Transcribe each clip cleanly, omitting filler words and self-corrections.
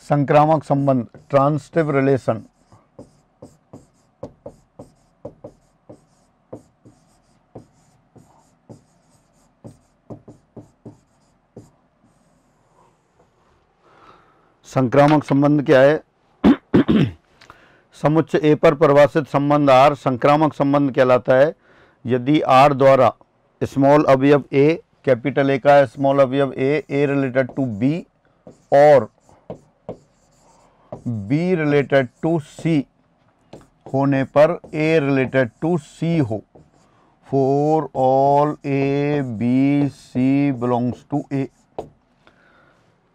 संक्रामक संबंध, transitive relation. संक्रामक संबंध क्या है? समुच्चय ए पर परिभाषित संबंध आर संक्रामक संबंध कहलाता है यदि आर द्वारा स्मॉल अवयव ए, कैपिटल ए का स्मॉल अवयव ए रिलेटेड टू बी और बी रिलेटेड टू सी होने पर ए रिलेटेड टू सी हो। For all A B C belongs to A.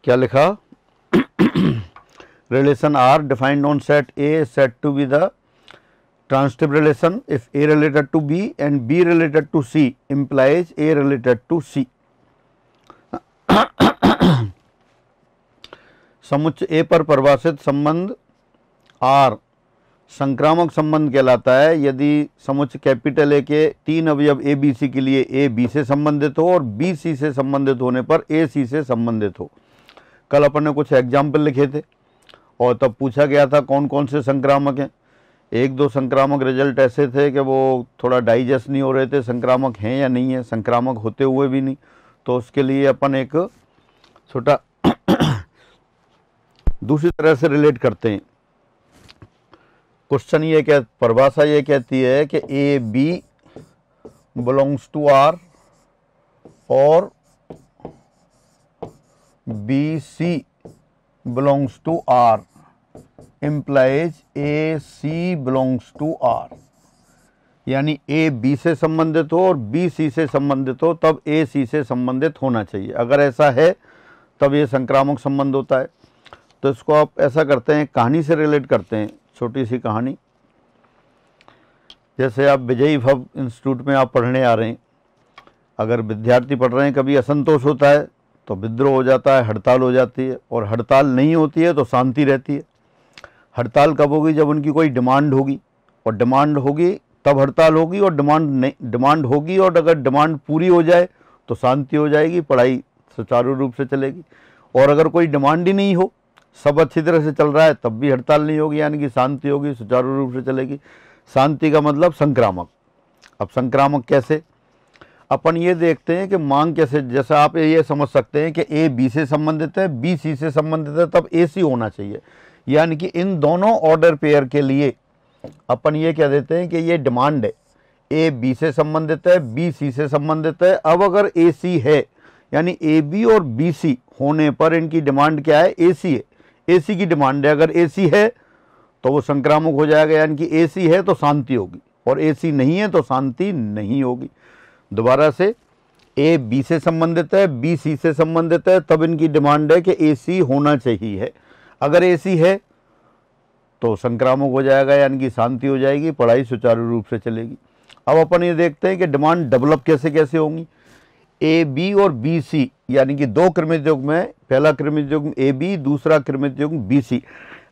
क्या लिखा? Relation R defined on set A is said to be the transitive relation if A related to B and B related to C implies A related to C. समुच्चय A पर परिभाषित संबंध R संक्रामक संबंध कहलाता है यदि समुच्चय कैपिटल A के तीन अवयव A B C के लिए A B से संबंधित हो और B C से संबंधित होने पर A C से संबंधित हो। कल अपन ने कुछ एग्जाम्पल लिखे थे और तब पूछा गया था कौन कौन से संक्रामक हैं। एक दो संक्रामक रिजल्ट ऐसे थे कि वो थोड़ा डाइजेस्ट नहीं हो रहे थे, संक्रामक हैं या नहीं है, संक्रामक होते हुए भी नहीं। तो उसके लिए अपन एक छोटा दूसरी तरह से रिलेट करते हैं। क्वेश्चन ये क्या, परिभाषा ये कहती है कि A B belongs to R और B C belongs to R implies A C belongs to R. यानी ए बी से संबंधित हो और बी सी से संबंधित हो तब ए सी से संबंधित होना चाहिए। अगर ऐसा है तब ये संक्रामक संबंध होता है। तो इसको आप ऐसा करते हैं, कहानी से रिलेट करते हैं। छोटी सी कहानी, जैसे आप विजयी भव इंस्टीट्यूट में आप पढ़ने आ रहे हैं, अगर विद्यार्थी पढ़ रहे हैं, कभी असंतोष होता है तो विद्रोह हो जाता है, हड़ताल हो जाती है, और हड़ताल नहीं होती है तो शांति रहती है। हड़ताल कब होगी? जब उनकी कोई डिमांड होगी, और डिमांड होगी तब हड़ताल होगी, और डिमांड होगी और अगर डिमांड पूरी हो जाए तो शांति हो जाएगी, पढ़ाई सुचारू रूप से चलेगी। और अगर कोई डिमांड ही नहीं हो, सब अच्छी तरह से चल रहा है, तब भी हड़ताल नहीं होगी, यानी कि शांति होगी, सुचारू रूप से चलेगी। शांति का मतलब संक्रामक। अब संक्रामक कैसे? अपन ये देखते हैं कि मांग कैसे, जैसा आप ये समझ सकते हैं कि ए बी से संबंधित है, बी सी से संबंधित है, तब ए सी होना चाहिए। यानी कि इन दोनों ऑर्डर पेयर के लिए अपन ये कह देते हैं कि ये डिमांड है, ए बी से संबंधित है, बी सी से संबंधित है। अब अगर ए सी है, यानी ए बी और बी सी होने पर इनकी डिमांड क्या है? ए सी है, ए सी की डिमांड है। अगर ए सी है तो वो संक्रामक हो जाएगा, यानी कि ए सी है तो शांति होगी, और ए सी नहीं है तो शांति नहीं होगी। दोबारा से, ए बी से संबंधित है, बी सी से संबंधित है, तब इनकी डिमांड है कि ए सी होना चाहिए। अगर ए सी है तो संक्रामक हो जाएगा, यानी कि शांति हो जाएगी, पढ़ाई सुचारू रूप से चलेगी। अब अपन ये देखते हैं कि डिमांड डेवलप कैसे कैसे होंगी। ए बी और बी सी, यानी कि दो कृमित युग्म है, पहला कृमित युग्म ए बी, दूसरा कृमित युग्म बी सी।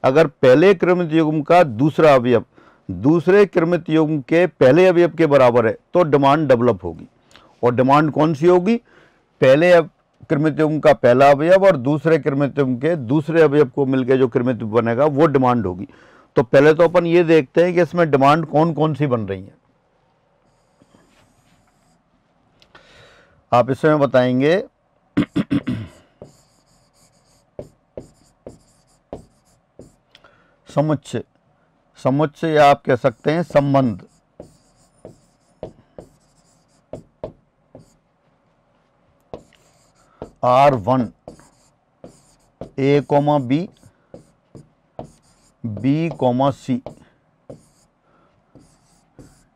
अगर पहले कृमित युग्म का दूसरा अवयव दूसरे कृमित युग्म के पहले अवयव के बराबर है तो डिमांड डेवलप होगी। और डिमांड कौन सी होगी? पहले कृमित युग्म का पहला अवयव और दूसरे कृमित युग्म के दूसरे अवयव को मिलकर जो कृमित युग्म बनेगा वो डिमांड होगी। तो पहले तो अपन ये देखते हैं कि इसमें डिमांड कौन कौन सी बन रही है। आप इसमें बताएंगे समुच्चय, समुच्चय या आप कह सकते हैं संबंध। R1 A, B, B, C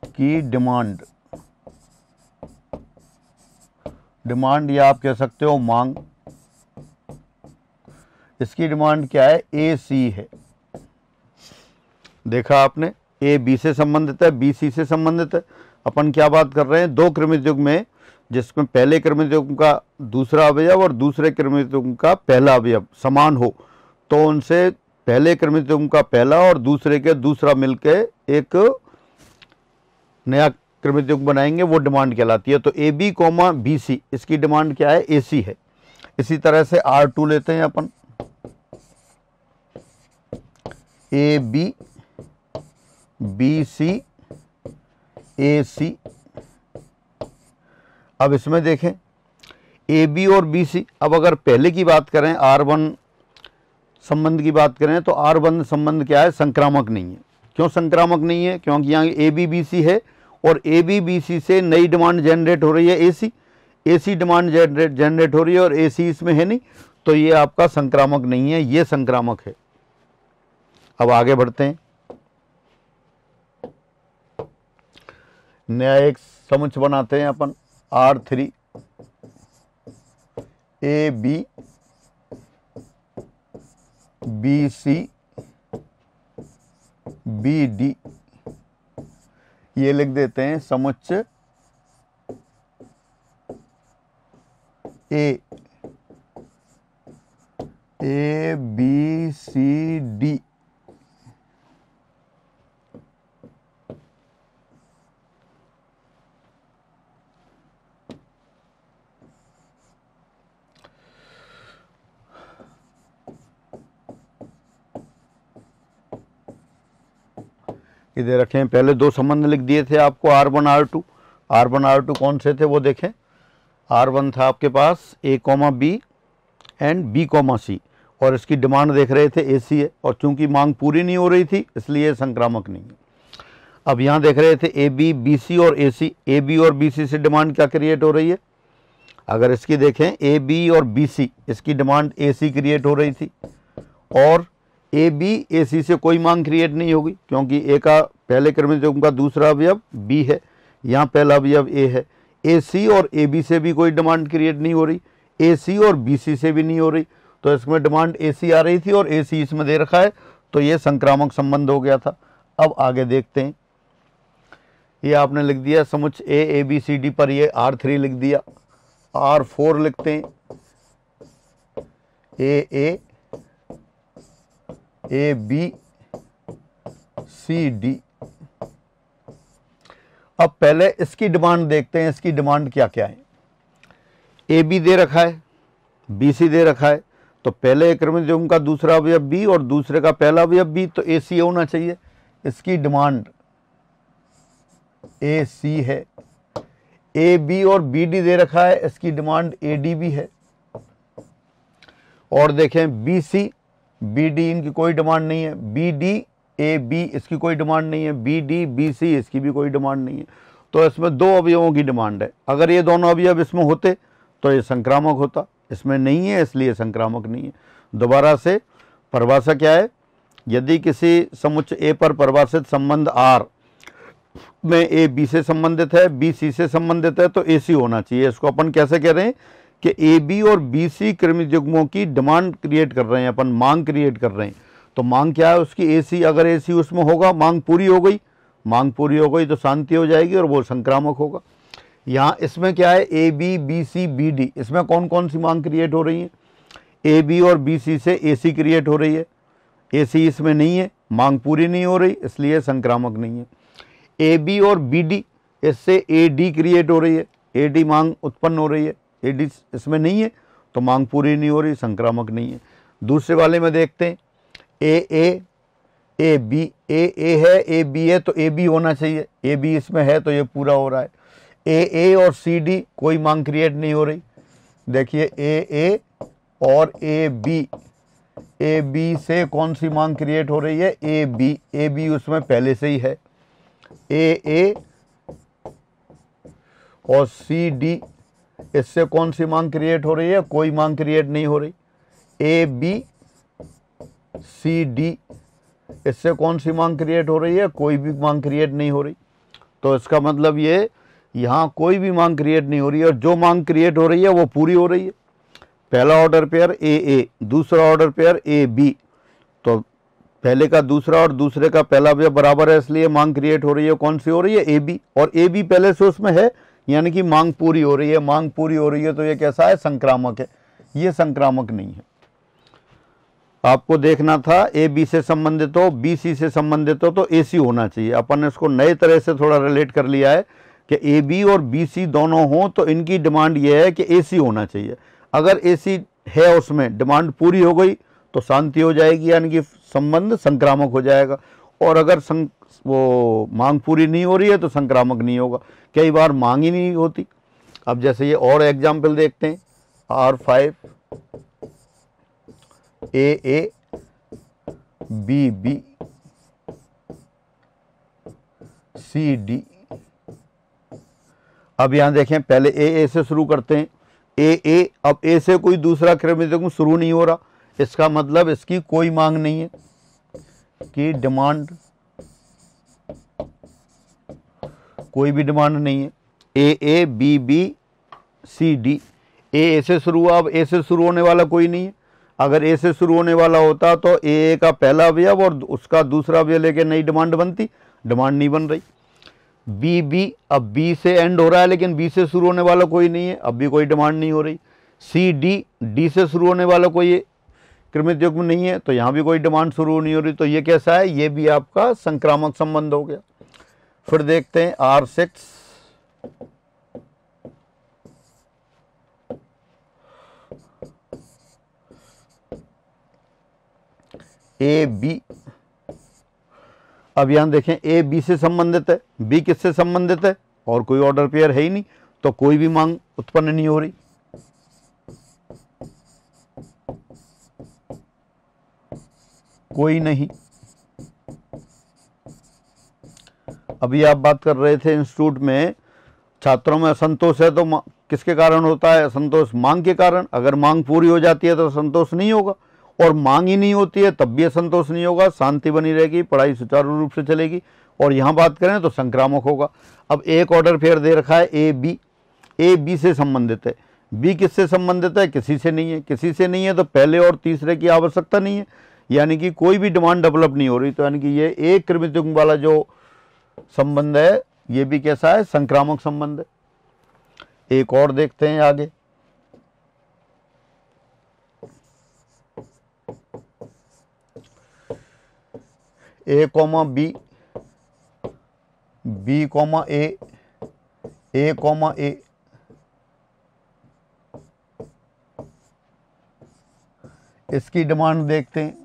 की डिमांड, डिमांड या आप कह सकते हो मांग। इसकी डिमांड क्या है? ए सी है। देखा आपने, ए बी से संबंधित है, बी सी से संबंधित है। अपन क्या बात कर रहे हैं? दो कृमित युग्म में जिसमें पहले कृमित युग्म का दूसरा अवयव और दूसरे कृमित युग्म का पहला अवयव समान हो तो उनसे पहले कृमित युग्म का पहला और दूसरे के दूसरा मिलकर एक नया कृमित युग्म बनाएंगे, वो डिमांड कहलाती है। तो A B comma B C, इसकी डिमांड क्या है? ए सी है। इसी तरह से R2 लेते हैं अपन। ए बी, बी सी, ए सी। अब इसमें देखें ए बी और बी सी। अब अगर पहले की बात करें, R1 संबंध की बात करें, तो R1 संबंध क्या है? संक्रामक नहीं है। क्यों संक्रामक नहीं है? क्योंकि यहाँ ए बी बी सी है और ए बी बी सी से नई डिमांड जनरेट हो रही है ए सी डिमांड जनरेट हो रही है और ए सी इसमें है नहीं, तो ये आपका संक्रामक नहीं है, ये संक्रामक है। अब आगे बढ़ते हैं, नया एक समुच्चय बनाते हैं अपन। R3 A B, B C, B D, ये लिख देते हैं समुच्चय ए बी सी डी। इधर रखें, पहले दो संबंध लिख दिए थे आपको R1 R2। R1 R2 कौन से थे वो देखें। R1 था आपके पास A, B and B, C, और इसकी डिमांड देख रहे थे AC है, और चूंकि मांग पूरी नहीं हो रही थी इसलिए संक्रामक नहीं है। अब यहाँ देख रहे थे AB, BC और AC। AB और BC से डिमांड क्या क्रिएट हो रही है? अगर इसकी देखें AB और BC, इसकी डिमांड AC क्रिएट हो रही थी, और AB AC से कोई मांग क्रिएट नहीं होगी क्योंकि A का पहले क्रमिक युग्म का दूसरा अवयव B है, यहाँ पहला अवयव A है। AC और AB से भी कोई डिमांड क्रिएट नहीं हो रही, AC और BC से भी नहीं हो रही, तो इसमें डिमांड AC आ रही थी और AC इसमें दे रखा है, तो ये संक्रामक संबंध हो गया था। अब आगे देखते हैं, ये आपने लिख दिया समुच्चय ABCD पर, ये R3 लिख दिया। R4 लिखते हैं AA, ABCD। अब पहले इसकी डिमांड देखते हैं, इसकी डिमांड क्या क्या है। AB दे रखा है, BC दे रखा है, तो पहले क्रमिक युग्म का दूसरा अवयव B और दूसरे का पहला अवयव B, तो AC होना चाहिए। इसकी डिमांड AC है। AB और BD दे रखा है, इसकी डिमांड AD भी है। और देखें BC, BD इनकी कोई डिमांड नहीं है। BD AB इसकी कोई डिमांड नहीं है। BD BC इसकी भी कोई डिमांड नहीं है। तो इसमें दो अवयवों की डिमांड है। अगर ये दोनों अवयव इसमें होते तो ये संक्रामक होता, इसमें नहीं है इसलिए संक्रामक नहीं है। दोबारा से परिभाषा क्या है? यदि किसी समुच्चय A पर परिभाषित संबंध R में A B से संबंधित है, B C से संबंधित है, तो AC होना चाहिए। इसको अपन कैसे कह रहे हैं कि AB और BC क्रमिक युग्मों की डिमांड क्रिएट कर रहे हैं, अपन मांग क्रिएट कर रहे हैं। तो मांग क्या है उसकी? AC। अगर AC उसमें होगा, मांग पूरी हो गई, मांग पूरी हो गई तो शांति हो जाएगी और वो संक्रामक होगा। यहाँ इसमें क्या है? AB BC BD, इसमें कौन कौन सी मांग क्रिएट हो रही है? AB और BC से AC क्रिएट हो रही है, AC इसमें नहीं है, मांग पूरी नहीं हो रही इसलिए संक्रामक नहीं है। AB और BD, इससे AD क्रिएट हो रही है, AD मांग उत्पन्न हो रही है, AD इसमें नहीं है तो मांग पूरी नहीं हो रही, संक्रामक नहीं है। दूसरे वाले में देखते हैं AA AB, AA है AB है तो AB होना चाहिए, AB इसमें है तो ये पूरा हो रहा है। AA और CD कोई मांग क्रिएट नहीं हो रही। देखिए AA और AB से कौन सी मांग क्रिएट हो रही है? AB उसमें पहले से ही है। AA और CD, इससे कौन सी मांग क्रिएट हो रही है? कोई मांग क्रिएट नहीं हो रही। ABCD, इससे कौन सी मांग क्रिएट हो रही है? कोई भी मांग क्रिएट नहीं हो रही। तो इसका मतलब ये यहाँ कोई भी मांग क्रिएट नहीं हो रही है, और जो मांग क्रिएट हो रही है वो पूरी हो रही है। पहला ऑर्डर पेयर AA, दूसरा ऑर्डर पेयर AB, तो पहले का दूसरा और दूसरे का पहला अवयव बराबर है इसलिए मांग क्रिएट हो रही है। कौन सी हो रही है? AB, और AB पहले से उसमें है, यानी कि मांग पूरी हो रही है। मांग पूरी हो रही है तो ये कैसा है? संक्रामक है। ये संक्रामक नहीं है। आपको देखना था AB से संबंधित हो, BC से संबंधित हो तो AC होना चाहिए। अपन इसको नए तरह से थोड़ा रिलेट कर लिया है कि AB और BC दोनों हों तो इनकी डिमांड ये है कि AC होना चाहिए। अगर AC है उसमें, डिमांड पूरी हो गई तो शांति हो जाएगी, यानी कि संबंध संक्रामक हो जाएगा। और अगर वो मांग पूरी नहीं हो रही है तो संक्रामक नहीं होगा। कई बार मांग ही नहीं होती। अब जैसे ये और एग्जाम्पल देखते हैं, R5 AA BB CD। अब यहां देखें, पहले AA से शुरू करते हैं, AA। अब A से कोई दूसरा क्रमिक युग्म शुरू नहीं हो रहा, इसका मतलब इसकी कोई मांग नहीं है, कि डिमांड, कोई भी डिमांड नहीं है। AA BB CD, A से शुरू हुआ, अब A से शुरू होने वाला कोई नहीं है। अगर A से शुरू होने वाला होता तो AA का पहला अवयव और उसका दूसरा अवयव लेके नई डिमांड बनती, डिमांड नहीं बन रही। BB, अब B से एंड हो रहा है लेकिन B से शुरू होने वाला कोई नहीं है, अब भी कोई डिमांड नहीं हो रही। CD, D से शुरू होने वाला कोई क्रमिक युग्म नहीं है, तो यहाँ भी कोई डिमांड शुरू नहीं हो रही। तो ये कैसा है, ये भी आपका संक्रामक संबंध हो गया। फिर देखते हैं R6 AB। अब यहां देखें, A B से संबंधित है, B किससे संबंधित है, और कोई ऑर्डर पेयर है ही नहीं, तो कोई भी मांग उत्पन्न नहीं हो रही। कोई नहीं। अभी आप बात कर रहे थे इंस्टीट्यूट में छात्रों में असंतोष है, तो किसके कारण होता है असंतोष? मांग के कारण। अगर मांग पूरी हो जाती है तो असंतोष नहीं होगा, और मांग ही नहीं होती है तब भी असंतोष नहीं होगा, शांति बनी रहेगी, पढ़ाई सुचारू रूप से चलेगी। और यहाँ बात करें तो संक्रामक होगा। अब एक ऑर्डर पेयर दे रखा है AB, A B से संबंधित है, B किससे संबंधित है? किसी से नहीं है। किसी से नहीं है तो पहले और तीसरे की आवश्यकता नहीं है, यानी कि कोई भी डिमांड डेवलप नहीं हो रही। तो यानी कि ये एक क्रमिक युग्म वाला जो संबंध है ये भी कैसा है, संक्रामक संबंध है। एक और देखते हैं आगे, A, B, B, A, A, A। इसकी डिमांड देखते हैं।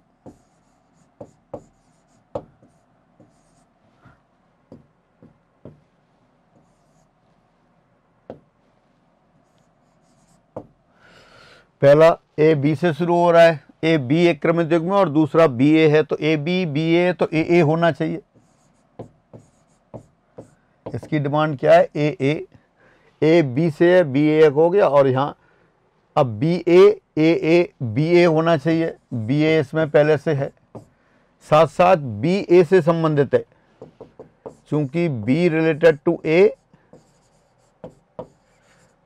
पहला A B से शुरू हो रहा है, A B एक क्रमिक युग्म में और दूसरा B A है, तो A B B A तो A A होना चाहिए। इसकी डिमांड क्या है? A A। A B से है, B A हो गया, और यहाँ अब B A A A B A होना चाहिए, B A इसमें पहले से है। साथ साथ B A से संबंधित है, चूंकि B रिलेटेड टू A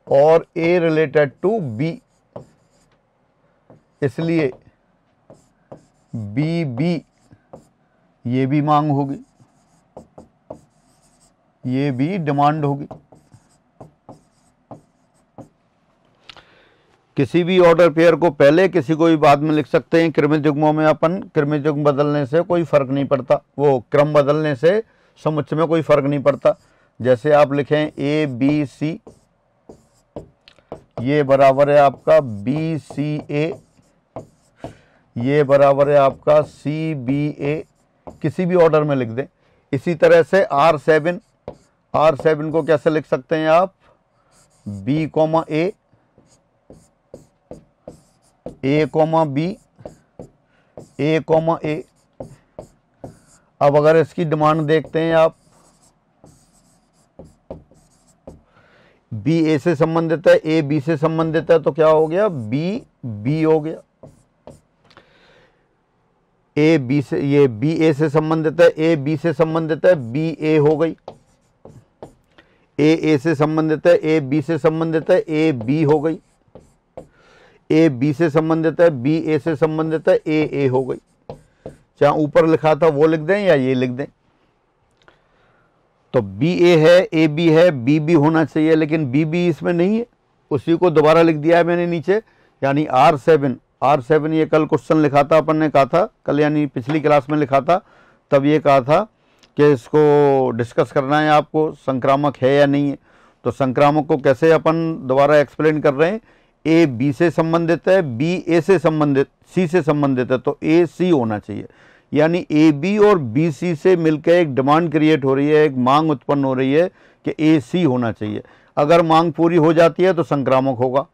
और A रिलेटेड टू B, इसलिए B B ये भी मांग होगी, ये भी डिमांड होगी। किसी भी ऑर्डर पेयर को पहले, किसी को भी बाद में लिख सकते हैं। क्रमिक युग्मों में अपन क्रमिक युग्म बदलने से कोई फर्क नहीं पड़ता, वो क्रम बदलने से समुच्चय में कोई फर्क नहीं पड़ता। जैसे आप लिखें A B C, ये बराबर है आपका B C A, ये बराबर है आपका C B A, किसी भी ऑर्डर में लिख दें। इसी तरह से R7, R7 को कैसे लिख सकते हैं आप? B, A, A, B, A, A। अब अगर इसकी डिमांड देखते हैं आप, B A से संबंधित है, A B से संबंधित है, तो क्या हो गया? B B हो गया। A B से, ये B A से संबंधित है, A B से संबंधित है, B A हो गई। A A से संबंधित है, A B से संबंधित है, A B हो गई। A B से संबंधित है, B A से संबंधित है, A A हो गई। चाहे ऊपर लिखा था वो लिख दें या ये लिख दें। तो B A है, A B है, B B होना चाहिए, लेकिन B B इसमें नहीं है, उसी को दोबारा लिख दिया है मैंने नीचे, यानी R7 ये कल क्वेश्चन लिखा था अपन ने, कहा था कल यानी पिछली क्लास में लिखा था, तब ये कहा था कि इसको डिस्कस करना है आपको, संक्रामक है या नहीं है। तो संक्रामक को कैसे अपन दोबारा एक्सप्लेन कर रहे हैं? A B से संबंधित है, B A से संबंधित, C से संबंधित है, तो A C होना चाहिए। यानी ए बी और बी सी से मिलकर एक डिमांड क्रिएट हो रही है, एक मांग उत्पन्न हो रही है कि ए सी होना चाहिए। अगर मांग पूरी हो जाती है तो संक्रामक होगा,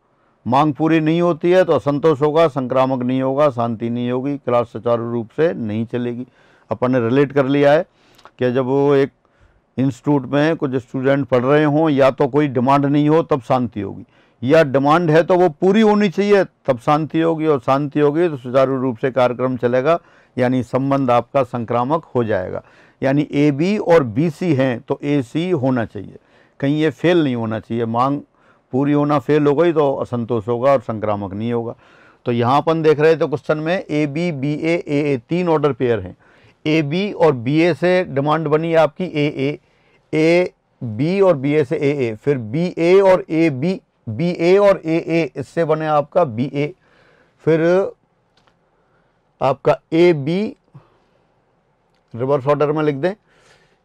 मांग पूरी नहीं होती है तो असंतोष होगा, संक्रामक नहीं होगा, शांति नहीं होगी, क्लास सुचारू रूप से नहीं चलेगी। अपन ने रिलेट कर लिया है कि जब वो एक इंस्टीट्यूट में कुछ स्टूडेंट पढ़ रहे हों, या तो कोई डिमांड नहीं हो तब शांति होगी, या डिमांड है तो वो पूरी होनी चाहिए तब शांति होगी, और शांति होगी तो सुचारू रूप से कार्यक्रम चलेगा, यानी संबंध आपका संक्रामक हो जाएगा। यानी ए बी और बी सी हैं तो ए सी होना चाहिए, कहीं ये फेल नहीं होना चाहिए। मांग पूरी होना फेल हो गई तो असंतोष होगा और संक्रामक नहीं होगा। तो यहाँ अपन देख रहे थे क्वेश्चन में A B B A 3 order pair हैं। ए बी और बी ए से डिमांड बनी आपकी ए बी और बी ए से ए, फिर बी ए और ए बी ए और ए इससे बने आपका बी ए, फिर आपका ए बी रिवर्स ऑर्डर में लिख दें,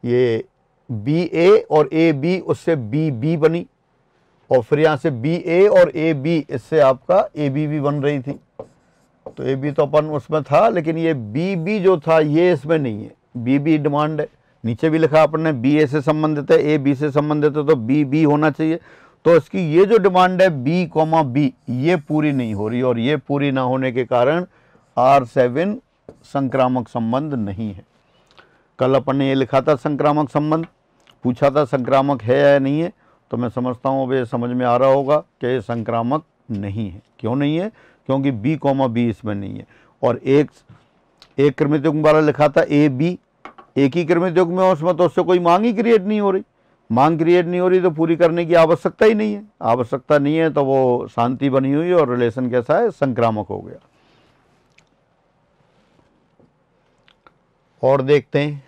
ये बी ए और ए बी उससे बी बनी, और फिर यहाँ से बी ए और ए बी इससे आपका ए बी भी बन रही थी। तो ए बी तो अपन उसमें था, लेकिन ये बी बी जो था ये इसमें नहीं है, बी बी डिमांड है। नीचे भी लिखा अपन ने बी ए से संबंधित है, ए बी से संबंधित है, तो बी बी होना चाहिए। तो इसकी ये जो डिमांड है बी कॉमा बी ये पूरी नहीं हो रही, और ये पूरी ना होने के कारण R7 संक्रामक संबंध नहीं है। कल अपन ने ये लिखा था संक्रामक संबंध, पूछा था संक्रामक है या नहीं है, तो मैं समझता हूँ अब ये समझ में आ रहा होगा कि ये संक्रामक नहीं है। क्यों नहीं है? क्योंकि बी कॉमा बी इसमें नहीं है। और एक क्रमिक युग्म वाला लिखा था ए बी, एक ही क्रमिक युग्म में, उसमें तो उससे कोई मांग ही क्रिएट नहीं हो रही। मांग क्रिएट नहीं हो रही तो पूरी करने की आवश्यकता ही नहीं है। आवश्यकता नहीं है तो वो शांति बनी हुई और रिलेशन कैसा है? संक्रामक हो गया। और देखते हैं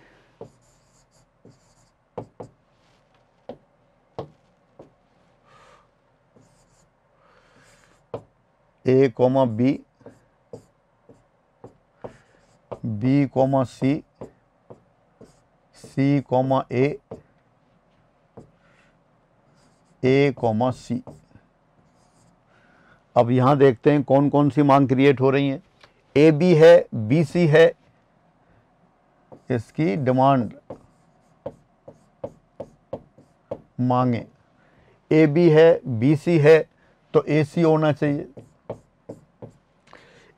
ए कॉमा बी, बी कॉमा सी, सी कॉमा ए कॉमा सी। अब यहां देखते हैं कौन कौन सी मांग क्रिएट हो रही हैं। ए बी है, बी सी है, इसकी डिमांड मांगे। ए बी है, बी सी है, तो ए सी होना चाहिए।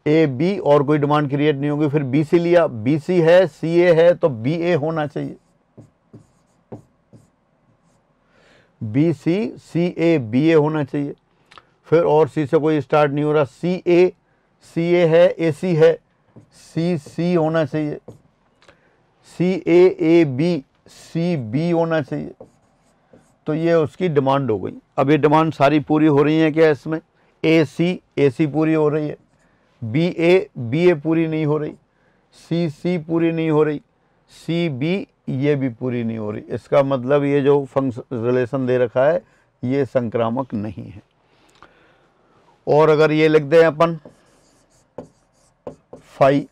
ए बी और कोई डिमांड क्रिएट नहीं होगी। फिर बी सी लिया, बी सी है, सी ए है, तो बी ए होना चाहिए। बी सी ए बी ए होना चाहिए। फिर और सी से कोई स्टार्ट नहीं हो रहा, सी ए है, ए सी है, सी होना चाहिए। सी ए बी, सी बी होना चाहिए। तो ये उसकी डिमांड हो गई। अब ये डिमांड सारी पूरी हो रही है क्या? इसमें ए सी पूरी हो रही है, बी ए पूरी नहीं हो रही, सी पूरी नहीं हो रही, सी बी ये भी पूरी नहीं हो रही। इसका मतलब ये जो फंक्शन रिलेशन दे रखा है ये संक्रामक नहीं है। और अगर ये लिख दें अपन फाई,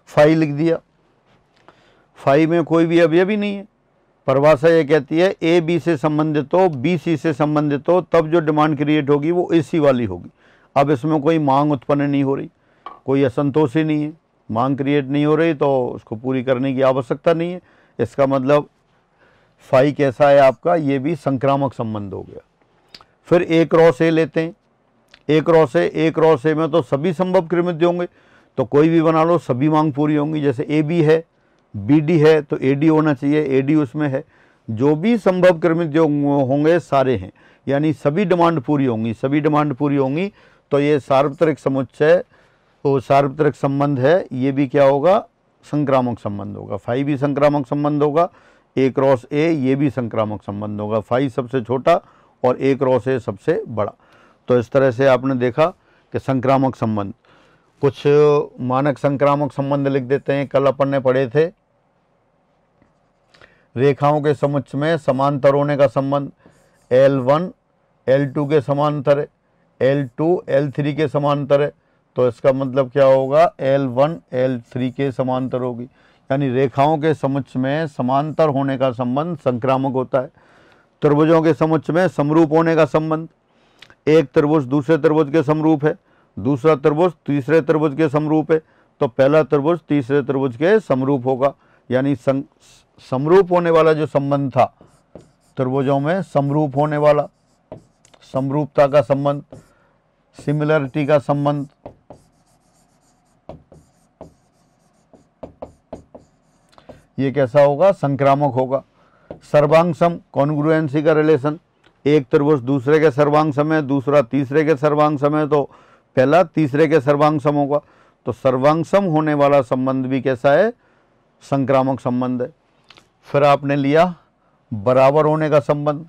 फाई लिख दिया, फाई में कोई भी अवयव ही नहीं है। परिभाषा ये कहती है ए बी से संबंधित हो, बी सी से संबंधित हो, तब जो डिमांड क्रिएट होगी वो ए सी वाली होगी। अब इसमें कोई मांग उत्पन्न नहीं हो रही, कोई असंतोष ही नहीं है, मांग क्रिएट नहीं हो रही तो उसको पूरी करने की आवश्यकता नहीं है। इसका मतलब फाई कैसा है आपका? ये भी संक्रामक संबंध हो गया। फिर ए क्रॉस ए लेते हैं। ए क्रॉस ए में तो सभी संभव क्रमित होंगे, तो कोई भी बना लो, सभी मांग पूरी होंगी। जैसे ए बी है, बी डी है, तो ए डी होना चाहिए, ए डी उसमें है। जो भी संभव क्रमित जो होंगे सारे हैं, यानी सभी डिमांड पूरी होंगी। सभी डिमांड पूरी होंगी तो ये सार्वत्रिक समुच्चय, तो सार्वत्रिक संबंध है, ये भी क्या होगा? संक्रामक संबंध होगा। फाई भी संक्रामक संबंध होगा, ए क्रॉस ए ये भी संक्रामक संबंध होगा। फाई सबसे छोटा और ए क्रॉस ए सबसे बड़ा। तो इस तरह से आपने देखा कि संक्रामक संबंध। कुछ मानक संक्रामक संबंध लिख देते हैं। कल अपन ने पढ़े थे रेखाओं के समुच्चय में समांतर होने का संबंध। L1 L2 के समांतर है, L2 L3 के समांतर है, तो इसका मतलब क्या होगा, L1 L3 के समांतर होगी। यानी रेखाओं के समुच्चय में समांतर होने का संबंध संक्रामक होता है। त्रिभुजों के समुच्चय में समरूप होने का संबंध, एक त्रिभुज दूसरे त्रिभुज के समरूप है, दूसरा त्रिभुज तीसरे त्रिभुज के समरूप है, तो पहला त्रिभुज तीसरे त्रिभुज के समरूप होगा। यानी समरूप होने वाला जो संबंध था त्रिभुजों में, समरूप होने वाला, समरूपता का संबंध, सिमिलरिटी का संबंध, ये कैसा होगा, संक्रामक होगा। सर्वांग सम, कॉन्ग्रुएंसी का रिलेशन, एक त्रिभुज दूसरे के सर्वांग सम है, दूसरा तीसरे के सर्वांग सम है, तो पहला तीसरे के सर्वांग सम होगा। तो सर्वांग सम होने वाला संबंध भी कैसा है, संक्रामक संबंध है। फिर आपने लिया बराबर होने का संबंध,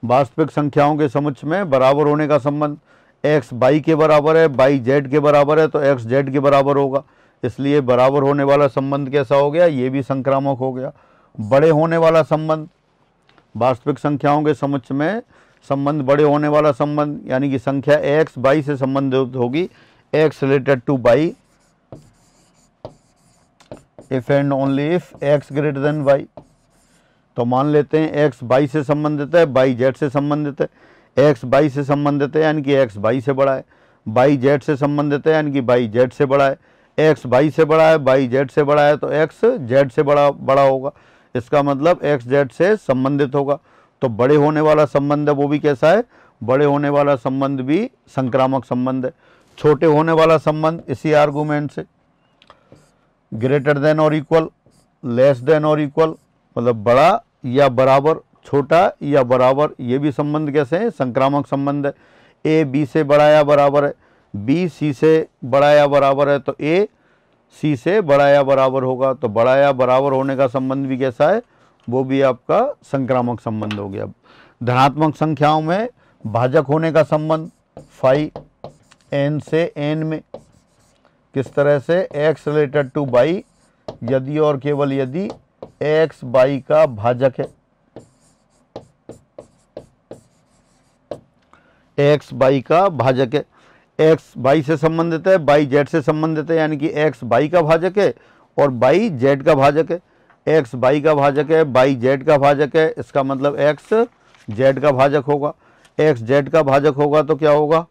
वास्तविक संख्याओं के समुच्चय में बराबर होने का संबंध, x y के बराबर है, y z के बराबर है, तो x z के बराबर होगा, इसलिए बराबर होने वाला संबंध कैसा हो गया, ये भी संक्रामक हो गया। बड़े होने वाला संबंध, वास्तविक संख्याओं के समुच्चय में संबंध बड़े होने वाला संबंध, यानी कि संख्या x y से संबंधित होगी, x related to y if and only if x greater than y। तो मान लेते हैं x y से संबंधित है, y z से संबंधित है, x y से संबंधित है यानी कि x y से बड़ा है, y z से संबंधित है यानी कि y z से बड़ा है, x y से बड़ा है, y z से बड़ा है, तो x z से बड़ा होगा। इसका मतलब x z से संबंधित होगा। तो बड़े होने वाला संबंध है वो भी कैसा है, बड़े होने वाला संबंध भी संक्रामक संबंध है। छोटे होने वाला संबंध इसी आर्गूमेंट से, ग्रेटर देन और इक्वल, लेस देन और इक्वल, मतलब बड़ा या बराबर, छोटा या बराबर, ये भी संबंध कैसे है, संक्रामक संबंध है। ए बी से बड़ा या बराबर है, बी सी से बड़ा या बराबर है, तो ए सी से बड़ा या बराबर होगा। तो बड़ा या बराबर होने का संबंध भी कैसा है, वो भी आपका संक्रामक संबंध हो गया। धनात्मक संख्याओं में भाजक होने का संबंध, फाई n से n में, किस तरह से, x रिलेटेड टू y यदि और केवल यदि x y का भाजक है, x y का भाजक है, x y से संबंधित है, y z से संबंधित है, यानी कि x y का भाजक है और y z का भाजक है, x y का भाजक है, y z का भाजक है, इसका मतलब x z का भाजक होगा। x z का भाजक होगा तो क्या होगा,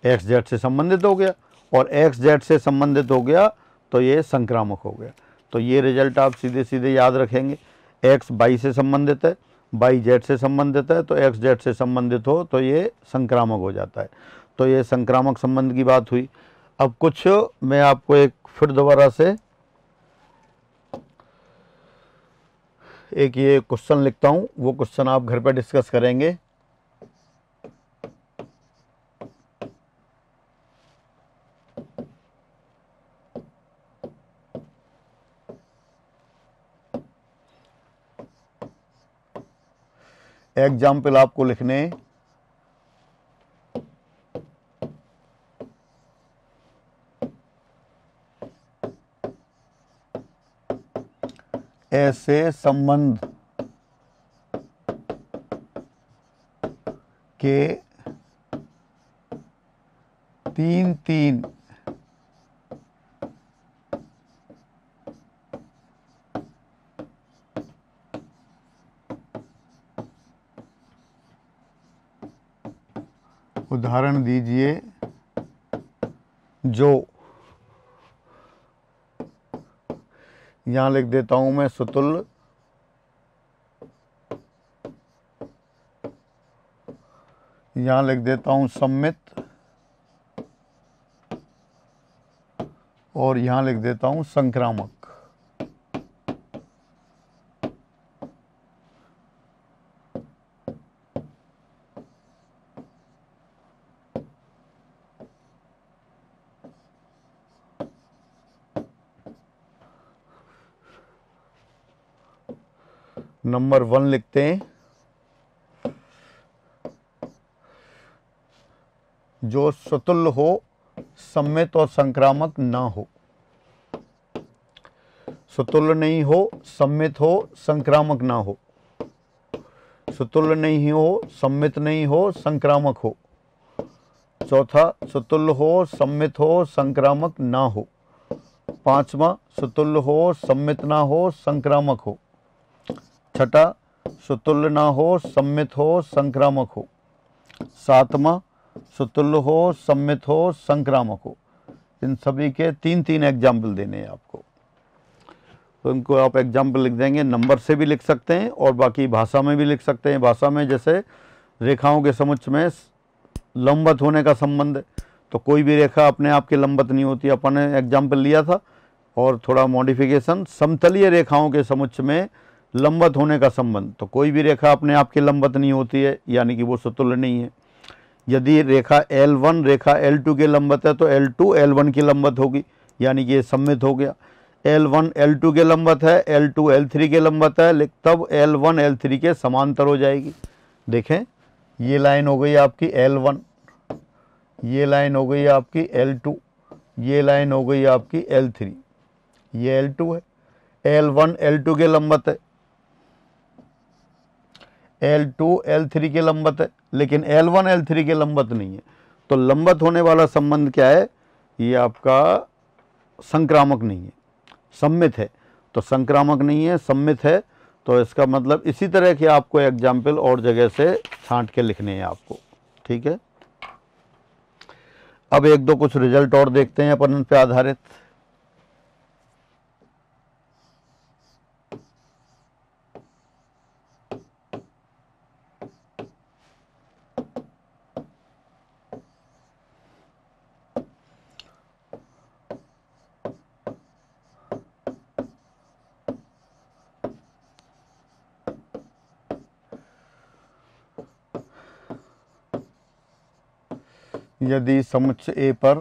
x z से संबंधित हो गया, और x z से संबंधित हो गया तो ये संक्रामक हो गया। तो ये रिजल्ट आप सीधे सीधे याद रखेंगे, x y से संबंधित है, y z से संबंधित है, तो x z से संबंधित हो तो ये संक्रामक हो जाता है। तो ये संक्रामक संबंध की बात हुई। अब कुछ मैं आपको एक फिर दोबारा से एक ये क्वेश्चन लिखता हूँ, वो क्वेश्चन आप घर पे डिस्कस करेंगे। एग्जाम्पल आपको लिखने, ऐसे संबंध के तीन तीन उदाहरण दीजिए जो, यहां लिख देता हूं मैं सुतुल्य, यहां लिख देता हूं सममित, और यहां लिख देता हूं संक्रामक। नंबर 1 लिखते हैं, जो सुतुल्य हो, सममित और संक्रामक ना हो। सुतुल्य नहीं हो, सममित हो, संक्रामक ना हो। सुतुल्य नहीं हो, सममित नहीं हो, संक्रामक हो। चौथा, सुतुल्य हो, सममित हो, संक्रामक ना हो। पांचवा, सुतुल्य हो, सममित ना हो, संक्रामक हो। छठा, सुतुल्य ना हो, सममित हो, संक्रामक हो। सातवां, सुतुल्य हो, सममित हो, संक्रामक हो। इन सभी के तीन तीन एग्जाम्पल देने हैं आपको, तो इनको आप एग्जाम्पल लिख देंगे। नंबर से भी लिख सकते हैं और बाकी भाषा में भी लिख सकते हैं। भाषा में जैसे रेखाओं के समुच्चय में लंबवत होने का संबंध है, तो कोई भी रेखा अपने आप के लंबवत नहीं होती। अपन ने एग्जाम्पल लिया था और थोड़ा मॉडिफिकेशन, समतलीय रेखाओं के समुच्चय में लंबवत होने का संबंध, तो कोई भी रेखा अपने आप के लंबवत नहीं होती है, यानी कि वो सुतुल्य नहीं है। यदि रेखा L1 रेखा L2 के लंबवत है तो L2 L1 की लंबवत होगी, यानी कि ये सममित हो गया। L1 L2 के लंबवत है, L2 L3 के लंबवत है, तब L1 L3 के समांतर हो जाएगी। देखें, ये लाइन हो गई आपकी L1, ये लाइन हो गई आपकी L2, ये लाइन हो गई आपकी L3, ये L2 है। L1 L2 के लंबवत है, L2 L3 के लंबवत है, लेकिन L1 L3 के लंबवत नहीं है। तो लंबवत होने वाला संबंध क्या है? ये आपका संक्रामक नहीं है, सममित है। तो संक्रामक नहीं है, सममित है, तो इसका मतलब इसी तरह के आपको एग्जाम्पल और जगह से छांट के लिखने हैं आपको, ठीक है। अब एक दो कुछ रिजल्ट और देखते हैं अपन उन पे आधारित। यदि समुच्चय ए पर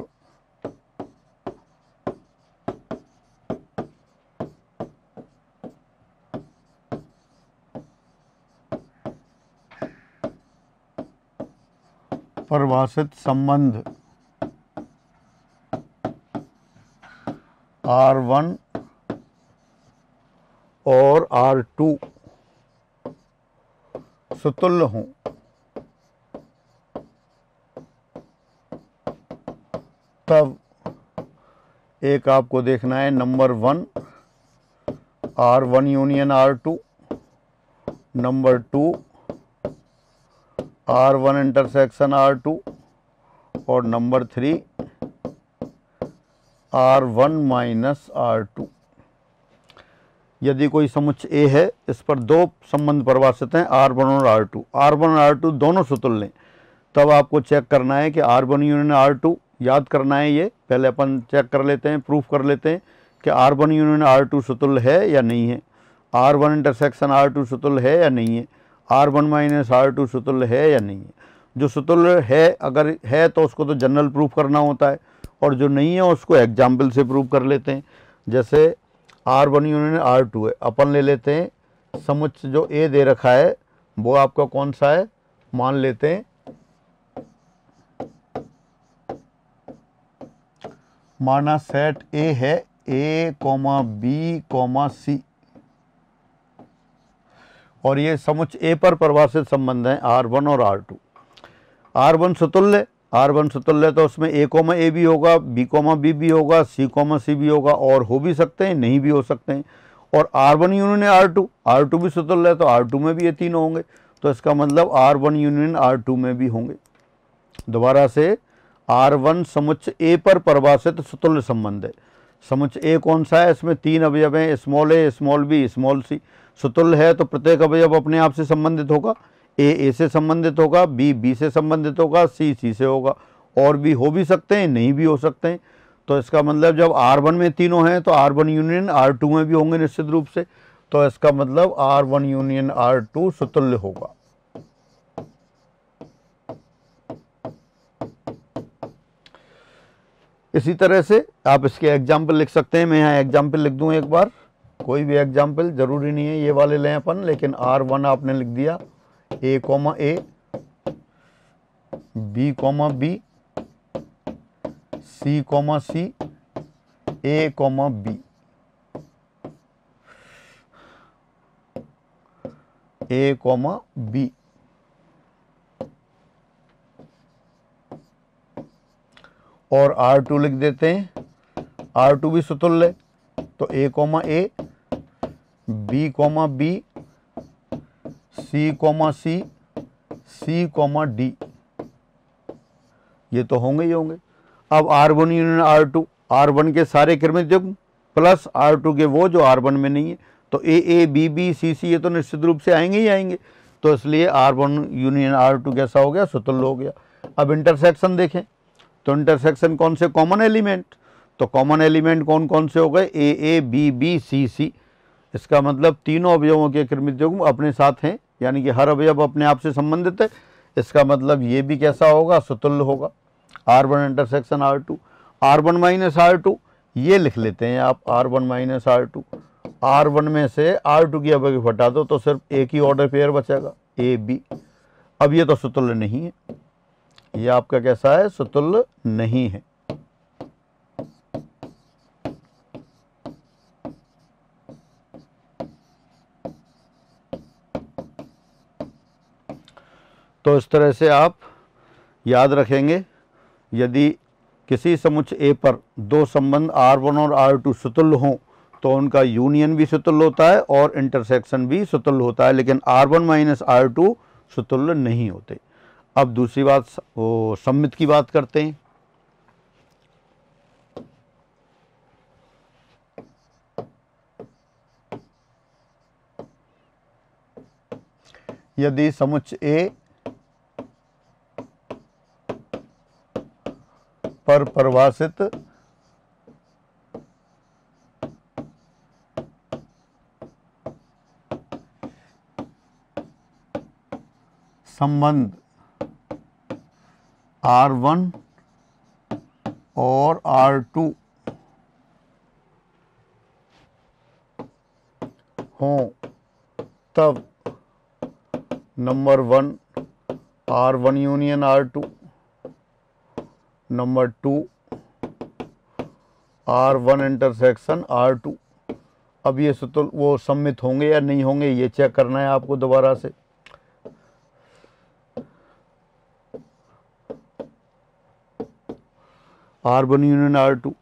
परिभाषित संबंध R1 और R2 सुतुल्य हों, तब एक आपको देखना है number 1 R1 union R2, number 2 R1 intersection R2 और नंबर 3 R1 माइनस R2। यदि कोई समुच्चय ए है, इस पर दो संबंध परिभाषित हैं, R1 और R2। R1 और R2 दोनों सुतुल्य हैं, तब आपको चेक करना है कि R1 यूनियन R2, याद करना है ये, पहले अपन चेक कर लेते हैं, प्रूफ कर लेते हैं कि R1 यूनियन R2 सुतुल्य है या नहीं है, R1 इंटरसेक्शन R2 सुतुल्य है या नहीं है, R1 माइनस R2 सुतुल्य है या नहीं है। जो सुतुल्य है, अगर है तो उसको तो जनरल प्रूफ करना होता है, और जो नहीं है उसको एग्जाम्पल से प्रूफ कर लेते हैं। जैसे R1 यूनियन R2 है, अपन ले लेते हैं समुच्चय जो ए दे रखा है वो आपका कौन सा है, मान लेते हैं, माना सेट ए है A, B, C, और ये समुच्चय ए पर परिभाषित संबंध है R1 और R2। R1 सुतुल्य, R1 सुतुल्य तो उसमें A, भी होगा, B, भी होगा, C, भी होगा, और हो भी सकते हैं, नहीं भी हो सकते हैं। और R1 यूनियन R2, R2 भी सुतुल्य है, तो R2 में भी ये तीनों होंगे, तो इसका मतलब R1 यूनियन R2 में भी होंगे। दोबारा से, R1 समुच्चय ए पर परिभाषित सुतुल्य संबंध है। समुच्चय ए कौन सा है? इसमें तीन अवयव हैं, स्मॉल ए, स्मॉल बी, स्मॉल सी। सुतुल्य है तो प्रत्येक अवयव अपने आप से संबंधित होगा, ए से संबंधित होगा, बी से संबंधित होगा, सी से होगा, और भी हो भी सकते हैं, नहीं भी हो सकते हैं। तो इसका मतलब जब R1 में तीनों हैं तो R1 यूनियन R2 में भी होंगे निश्चित रूप से, तो इसका मतलब R1 यूनियन R2 सुतुल्य होगा। इसी तरह से आप इसके एग्जाम्पल लिख सकते हैं। मैं यहाँ एग्जाम्पल लिख दूँ एक बार, कोई भी एग्जाम्पल, जरूरी नहीं है ये वाले लें अपन, लेकिन R1 आपने लिख दिया, A, B, B, C, C, A, B, A, B। और R2 लिख देते हैं, R2 भी सुतुल्य है, तो A, B, B, C, C, D, ये तो होंगे ही होंगे। अब R1 यूनियन R2, R1 के सारे क्रमिक युग्म प्लस R2 के वो जो R1 में नहीं है, तो A, B, B, C, ये तो निश्चित रूप से आएंगे ही आएंगे, तो इसलिए R1 यूनियन R2 कैसा हो गया, सुतुल्य हो गया। अब इंटरसेक्शन देखें, तो इंटरसेक्शन कौन से, कॉमन एलिमेंट, तो कॉमन एलिमेंट कौन कौन से हो गए, A, B, B, C। इसका मतलब तीनों अवयवों के क्रमिक युग्म अपने साथ हैं, यानी कि हर अवयव अपने आप से संबंधित है। इसका मतलब ये भी कैसा होगा, सुतुल्य होगा। R1 intersection R2, R1 minus R2 ये लिख लेते हैं आप, R1 माइनस R2, R1 में से R2 की अवयव हटा दो तो सिर्फ एक ही ऑर्डर पेयर बचेगा, A, B। अब ये तो सुतुल्य नहीं है, ये आपका कैसा है, सुतुल्य नहीं है। तो इस तरह से आप याद रखेंगे, यदि किसी समुच्चय A पर दो संबंध R1 और R2 सुतुल्य हों तो उनका यूनियन भी सुतुल्य होता है और इंटरसेक्शन भी सुतुल्य होता है, लेकिन R1 माइनस R2 सुतुल्य नहीं होते। अब दूसरी बात, वो सममित की बात करते हैं। यदि समुच्चय A पर परिभाषित संबंध R1 और R2 हों, तब number 1 R1 union R2, number 2 R1 intersection R2। अब ये सुतुल्य वो सम्मित होंगे या नहीं होंगे, ये चेक करना है आपको दोबारा से। R1 यूनियन R2,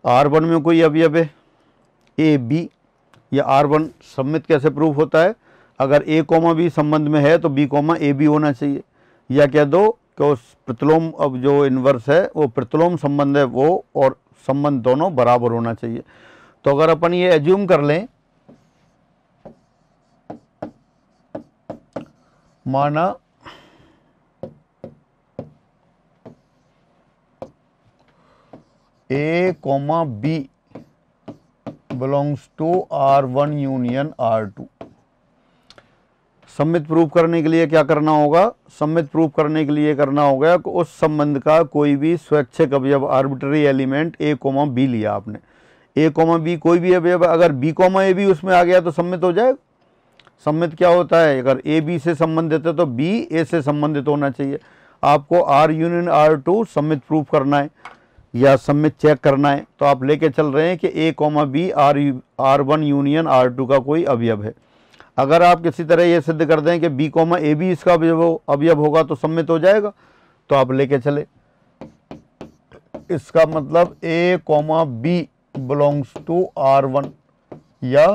R1 में कोई अवयव है A, B, या R1 सम्मित कैसे प्रूफ होता है, अगर A, B संबंध में है तो B, A, B होना चाहिए, या कह दो कि उस प्रतिलोम, अब जो इन्वर्स है वो प्रतिलोम संबंध है वो, और संबंध दोनों बराबर होना चाहिए। तो अगर अपन ये एज्यूम कर लें, माना A, B belongs to R1 union R2, सम्मित प्रूफ करने के लिए क्या करना होगा, सम्मित प्रूफ करने के लिए करना होगा कि उस संबंध का कोई भी स्वैच्छिक अवयव, आर्बिट्ररी एलिमेंट A, B लिया आपने, A, B कोई भी अवयव, अगर B, A भी उसमें आ गया तो सम्मित हो जाएगा। सम्मित क्या होता है, अगर A, B से संबंधित है तो B, A से संबंधित होना चाहिए। आपको R यूनियन R2 सम्मित प्रूफ करना है या सम्मित चेक करना है, तो आप लेके चल रहे हैं कि A, B R1 union R2 का कोई अवयव है। अगर आप किसी तरह ये सिद्ध कर दें कि B, A भी इसका अवयव होगा तो सम्मित हो जाएगा, तो आप लेके चले। इसका मतलब A, B belongs to R1 या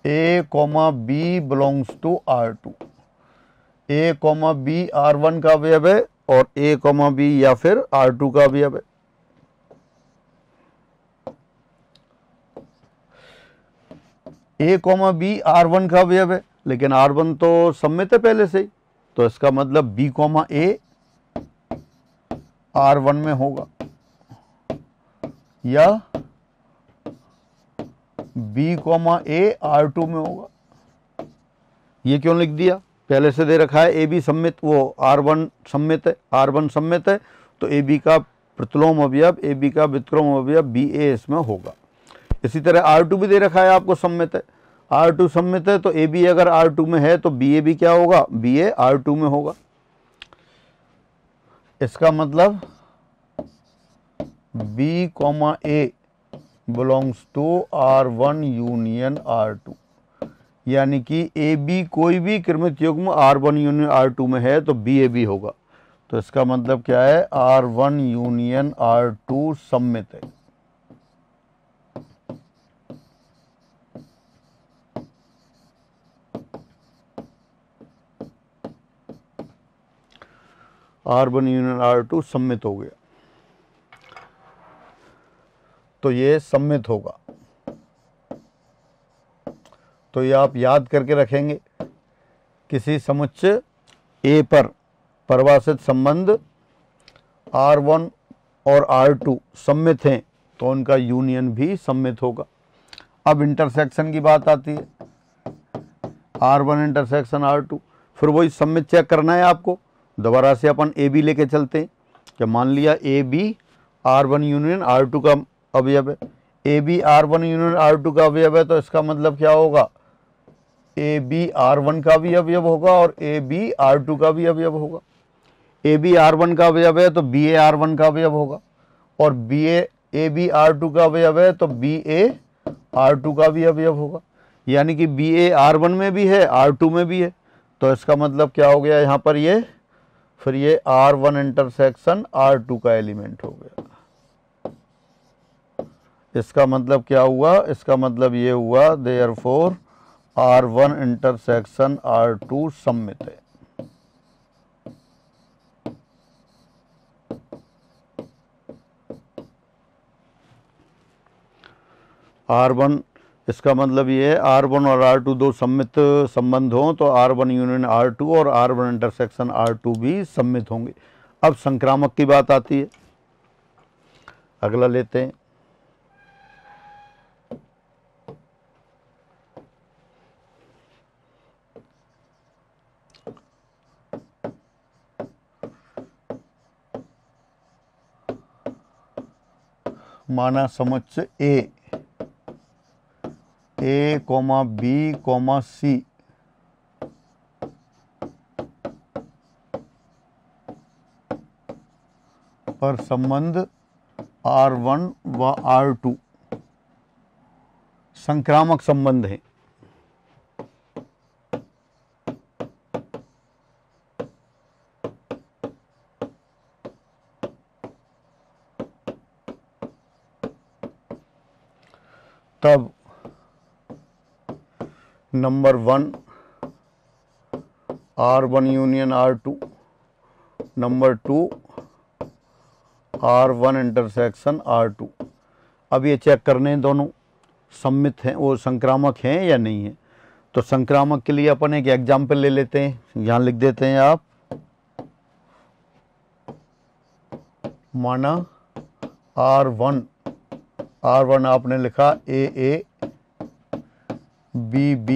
A, B belongs to R2। A, B R1 का अवयव है और A, B या फिर R2 का अवयव है। A, B R1 का अवयव है, लेकिन R1 तो सम्मित है पहले से ही, तो इसका मतलब B, A R1 में होगा या B, A R2 में होगा। ये क्यों लिख दिया, पहले से दे रखा है A, B सम्मित, वो R1 सम्मित है, R1 सम्मित है, तो A, B का प्रतिलोम अवयव, A, B का व्युत्क्रम अवयव B, A इसमें होगा। इसी तरह R2 भी दे रखा है आपको, सम्मित है, R2 सम्मित है, तो A, B अगर R2 में है तो B, A भी क्या होगा, B, A R2 में होगा। इसका मतलब B, A belongs to R1 union R2, यानी कि A, B कोई भी क्रमित युग्म R1 यूनियन R2 में है तो B, A भी होगा। तो इसका मतलब क्या है, R1 यूनियन R2 सममित है। R1 यूनियन R2 सममित हो गया, तो ये सममित होगा। तो ये आप याद करके रखेंगे, किसी समुच्चय A पर परिभाषित संबंध R1 और R2 सममित हैं तो उनका यूनियन भी सममित होगा। अब इंटरसेक्शन की बात आती है, R1 इंटरसेक्शन R2, फिर वही सममित चेक करना है आपको। दोबारा से अपन AB लेके चलते हैं। क्या मान लिया AB R1 यूनियन R2 का अवयव है, AB R1 यूनियन R2 का अवयव है, तो इसका मतलब क्या होगा, AB R1 का भी अवयव होगा और AB R2 का भी अवयव होगा। AB R1 का अवयव है तो BA R1 का अवयव होगा, और AB R2 का अवयव है तो BA R2 का भी अवयव होगा। यानी कि BA R1 में भी है, R2 में भी है, तो इसका मतलब क्या हो गया यहाँ पर, ये फिर ये R1 इंटरसेक्शन R2 का एलिमेंट हो गया। इसका मतलब क्या हुआ, इसका मतलब ये हुआ देयरफॉर R1 इंटरसेक्शन R2 सममित है। R1, इसका मतलब ये है R1 और R2 दो सममित संबंध हों तो R1 यूनियन R2 और R1 इंटरसेक्शन R2 भी सममित होंगे। अब संक्रामक की बात आती है, अगला लेते हैं। माना समुच्चय A, B, C पर संबंध R1 व R2 संक्रामक संबंध है। तब number 1 R1 union R2, number 2 R1 intersection R2। अब ये चेक करने हैं दोनों सममित हैं, वो संक्रामक हैं या नहीं है। तो संक्रामक के लिए अपन एक एग्जाम्पल ले लेते हैं, यहाँ लिख देते हैं आप। माना R1 आपने लिखा AA, BB,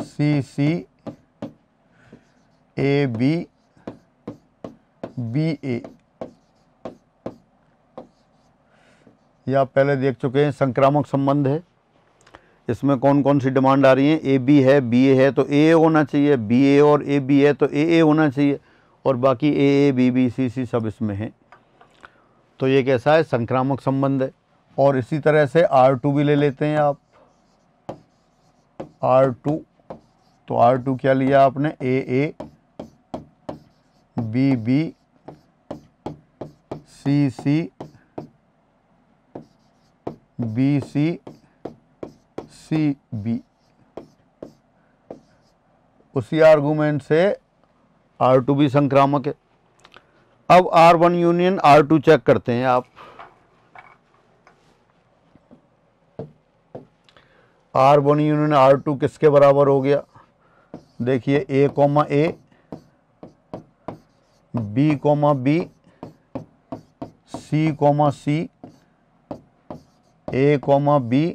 CC, AB, BA। या पहले देख चुके हैं, संक्रामक संबंध है। इसमें कौन कौन सी डिमांड आ रही है, AB है, BA है तो AA होना चाहिए, BA और AB है तो AA होना चाहिए, और बाकी AA, BB, CC सब इसमें है। तो ये कैसा है, संक्रामक संबंध है। और इसी तरह से R2 भी ले लेते हैं आप। R2, तो R2 क्या लिया आपने, AA, BB, CC, BC, CB। उसी आर्गुमेंट से R2 भी संक्रामक है। अब R1 यूनियन R2 चेक करते हैं आप। R1 यूनियन R2 किसके बराबर हो गया, देखिए A, B, B, C, C, A, B,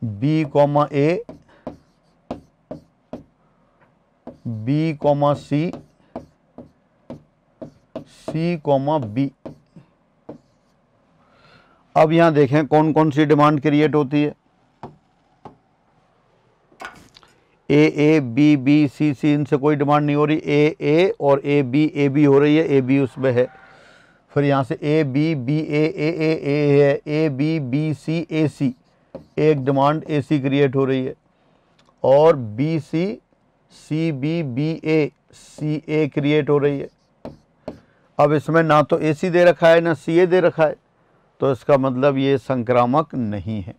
B, A, B, C, C, B। अब यहां देखें कौन कौन सी डिमांड क्रिएट होती है। AA, BB, CC इनसे कोई डिमांड नहीं हो रही, AA और AB हो रही है, AB उसमें है। फिर यहाँ से AB, BA, AA है, AB, BC, AC एक डिमांड AC क्रिएट हो रही है और BC CB BA CA create हो रही है। अब इसमें ना तो AC दे रखा है ना CA दे रखा है, तो इसका मतलब ये संक्रामक नहीं है।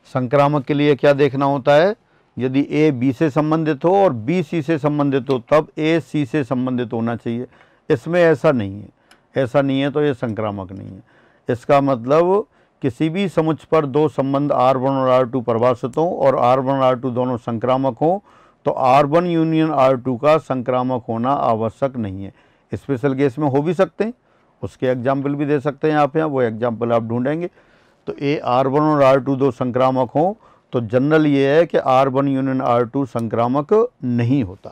संक्रामक के लिए क्या देखना होता है, यदि A B से संबंधित हो और B C से संबंधित हो तब A C से संबंधित होना चाहिए। इसमें ऐसा नहीं है, ऐसा नहीं है तो ये संक्रामक नहीं है। इसका मतलब किसी भी समुच्चय पर दो संबंध R1 और R2 परिभाषित हों और R1 और R2 दोनों संक्रामक हों तो R1 यूनियन R2 का संक्रामक होना आवश्यक नहीं है। स्पेशल केस में हो भी सकते हैं, उसके एग्जाम्पल भी दे सकते हैं आप यहाँ, वो एग्जाम्पल आप ढूंढेंगे। तो R1 और R2 दो संक्रामक हों तो जनरल ये है कि R1 यूनियन R2 संक्रामक नहीं होता।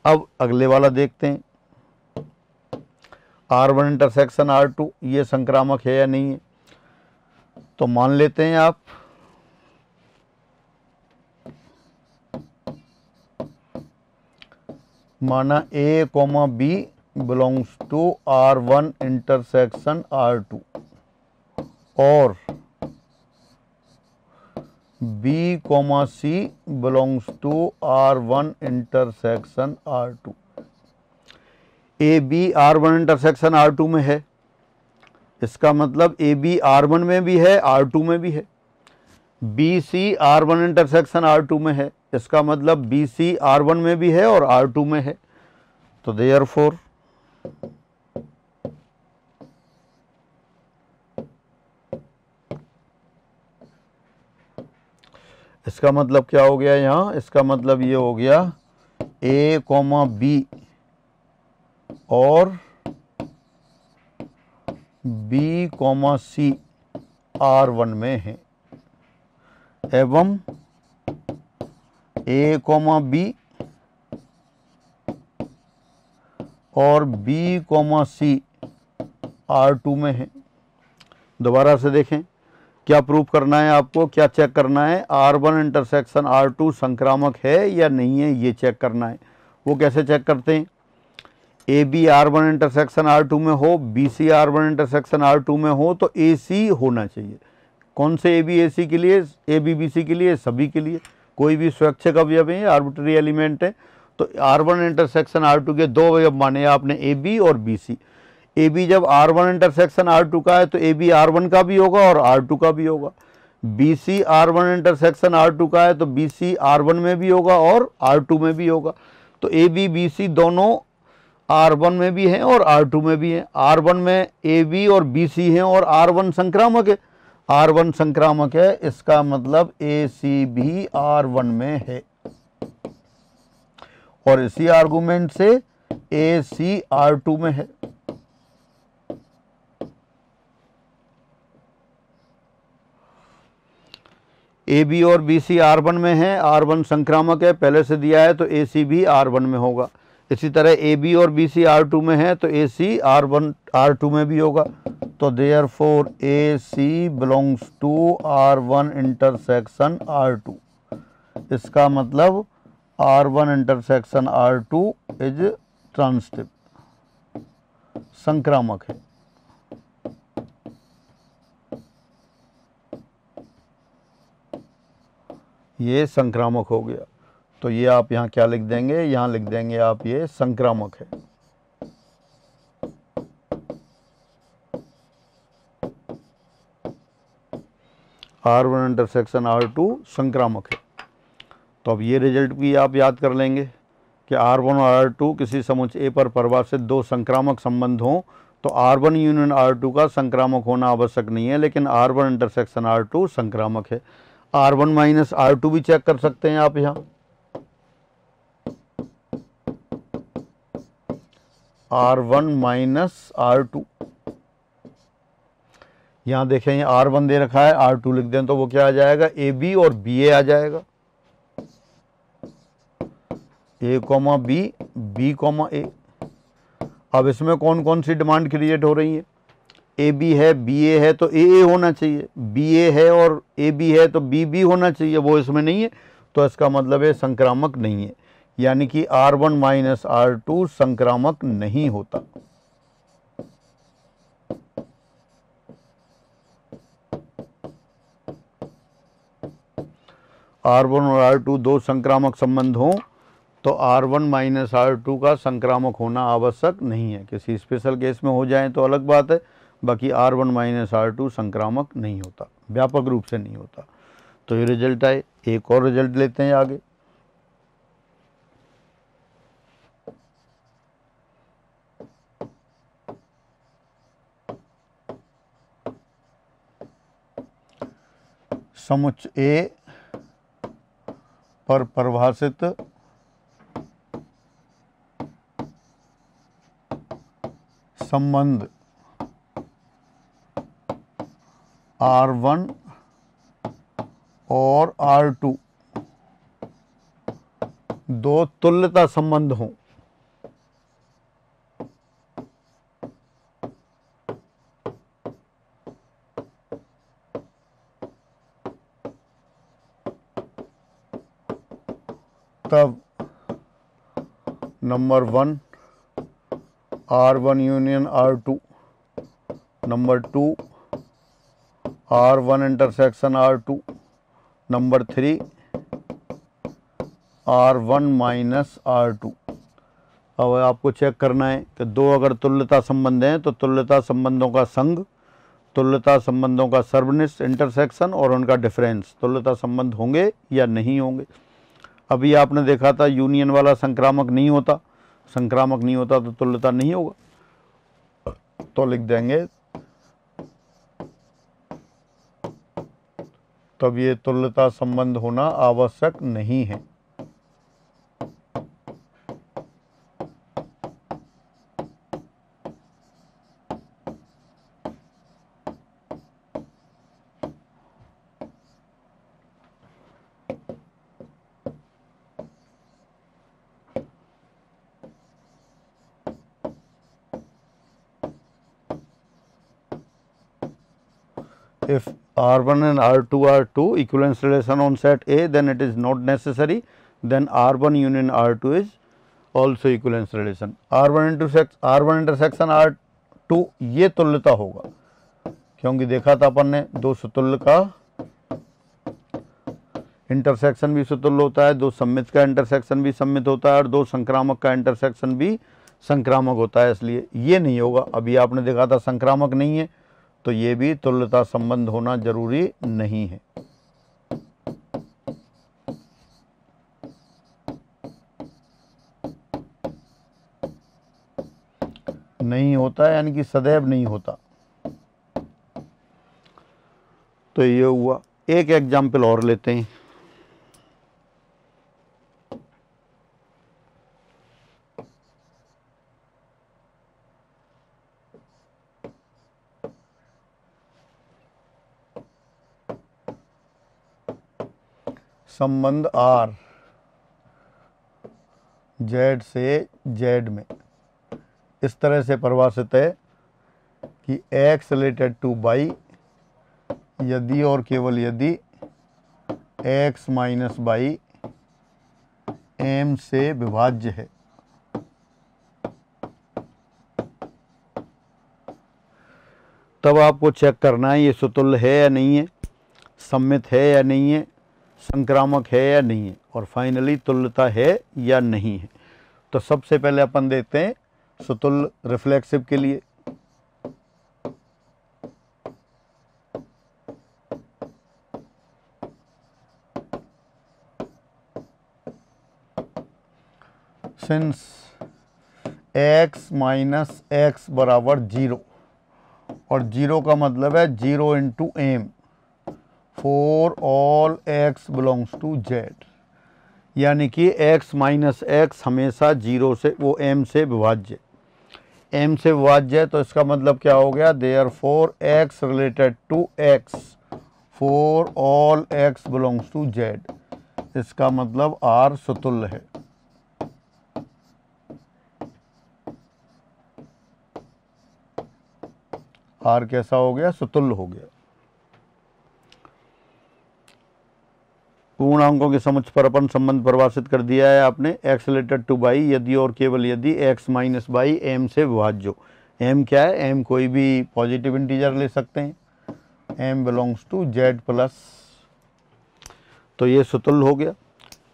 अब अगले वाला देखते हैं, R1 इंटरसेक्शन R2 ये संक्रामक है या नहीं है। तो मान लेते हैं आप माना A, B belongs to R1 intersection R2 और B, C belongs to R1 intersection R2। AB R1 intersection R2 में है, इसका मतलब AB R1 में भी है R2 में भी है। BC R1 इंटरसेक्शन R2 में है, इसका मतलब BC R1 में भी है और R2 में है। तो देयरफॉर इसका मतलब क्या हो गया यहाँ, इसका मतलब ये हो गया A, B और B, C R1 में है एवं A, B और B, C R2 में है। दोबारा से देखें, क्या प्रूफ करना है आपको, क्या चेक करना है, R1 इंटरसेक्शन R2 संक्रामक है या नहीं है, ये चेक करना है। वो कैसे चेक करते हैं, AB R1 इंटरसेक्शन R2 में हो, BC R1 इंटरसेक्शन R2 में हो तो AC होना चाहिए। कौन से AB AC के लिए, AB BC के लिए, सभी के लिए। कोई भी स्वैच्छिक अवयव है, आर्बिट्ररी एलिमेंट है, तो R1 इंटरसेक्शन R2 के दो अवयव माने आपने AB और BC। AB जब R1 इंटरसेक्शन R2 का है तो AB R1 का भी होगा और R2 का भी होगा। BC R1 इंटरसेक्शन R2 का है तो BC R1 में भी होगा और R2 में भी होगा। तो AB BC दोनों R1 में भी हैं और R2 में भी हैं। R1 में AB और BC हैं और R1 संक्रामक है, R1 संक्रामक है, इसका मतलब AC भी R1 में है। और इसी आर्गुमेंट से AC R2 में है। AB और BC R1 में है, R1 संक्रामक है, पहले से दिया है तो AC भी R1 में होगा। इसी तरह AB और BC R2 में है तो AC R1 R2 में भी होगा। तो therefore AC belongs to R1 intersection R2। इसका मतलब R1 intersection R2 is transitive, संक्रामक है। ये संक्रामक हो गया। तो ये आप यहाँ क्या लिख देंगे, यहाँ लिख देंगे आप ये संक्रामक है। R1 इंटरसेक्शन R2 संक्रामक है। तो अब ये रिजल्ट भी आप याद कर लेंगे कि R1 और R2 किसी समुच्चय A पर परिभाषित दो संक्रामक संबंध हों तो R1 यूनियन R2 का संक्रामक होना आवश्यक नहीं है, लेकिन R1 इंटरसेक्शन R2 संक्रामक है। R1 माइनस R2 भी चेक कर सकते हैं आप यहाँ। R1 माइनस R2, यहाँ देखें ये R1 दे रखा है, R2 लिख दें तो वो क्या आ जाएगा, AB और BA आ जाएगा। A, B, B, A। अब इसमें कौन कौन सी डिमांड क्रिएट हो रही है, AB है, BA है तो AA होना चाहिए, BA है और AB है तो BB होना चाहिए, वो इसमें नहीं है, तो इसका मतलब है संक्रामक नहीं है। यानी कि R1 माइनस R2 संक्रामक नहीं होता। R1 और R2 दो संक्रामक संबंध हों तो R1 माइनस R2 का संक्रामक होना आवश्यक नहीं है। किसी स्पेशल केस में हो जाए तो अलग बात है, बाकी R1 माइनस R2 संक्रामक नहीं होता, व्यापक रूप से नहीं होता। तो ये रिजल्ट आए। एक और रिजल्ट लेते हैं आगे। समुच्चय A पर परिभाषित संबंध R1 और R2 दो तुल्यता संबंध हों तब number 1 R1 union R2, number 2 R1 intersection R2, number 3 R1 minus R2। अब आपको चेक करना है कि दो अगर तुल्यता संबंध हैं तो तुल्यता संबंधों का संघ, तुल्यता संबंधों का सर्वनिष्ठ इंटरसेक्शन और उनका डिफरेंस तुल्यता संबंध होंगे या नहीं होंगे। अभी आपने देखा था यूनियन वाला संक्रामक नहीं होता, संक्रामक नहीं होता तो तुल्यता नहीं होगा। तो लिख देंगे तब ये तुल्यता संबंध होना आवश्यक नहीं है। If R1 and R2 are two equivalence relation on set A, then it is not necessary. Then R1 union R2 is also equivalence relation. R1 intersection R2 ये तुल्यता होगा, क्योंकि देखा था अपन ने दो सुतुल्य का इंटरसेक्शन भी सुतुल्य होता है, दो सम्मित का इंटरसेक्शन भी सम्मित होता है और दो संक्रामक का इंटरसेक्शन भी संक्रामक होता है, इसलिए ये नहीं होगा। अभी आपने देखा था संक्रामक नहीं है तो ये भी तुल्यता संबंध होना जरूरी नहीं है। नहीं होता है यानी कि सदैव नहीं होता। तो ये हुआ। एक एग्जाम्पल और लेते हैं। संबंध R Z से Z में इस तरह से परिभाषित है कि X रिलेटेड टू Y यदि और केवल यदि X माइनस Y M से विभाज्य है। तब आपको चेक करना है ये सुतुल्य है या नहीं है, सम्मित है या नहीं है, संक्रामक है या नहीं है, और फाइनली तुल्यता है या नहीं है। तो सबसे पहले अपन देखते हैं सुतुल्य रिफ्लेक्सिव के लिए। सिंस x माइनस एक्स बराबर 0 और 0 का मतलब है 0 into M for all x belongs to z, यानी कि x माइनस एक्स हमेशा 0 से वो m से विभाज्य, m से विभाज्य है। तो इसका मतलब क्या हो गया, therefore x related to x for all x belongs to z। इसका मतलब r सुतुल्य है। r कैसा हो गया, सुतुल्य हो गया। पूर्णांकों के समुच्चय पर अपन संबंध परिभाषित कर दिया है आपने। x रिलेटेड टू y यदि और केवल यदि x माइनस y m से विभाज्य हो। m क्या है, m कोई भी पॉजिटिव इंटीजर ले सकते हैं। m belongs to z plus. तो ये सुतुल्य हो गया।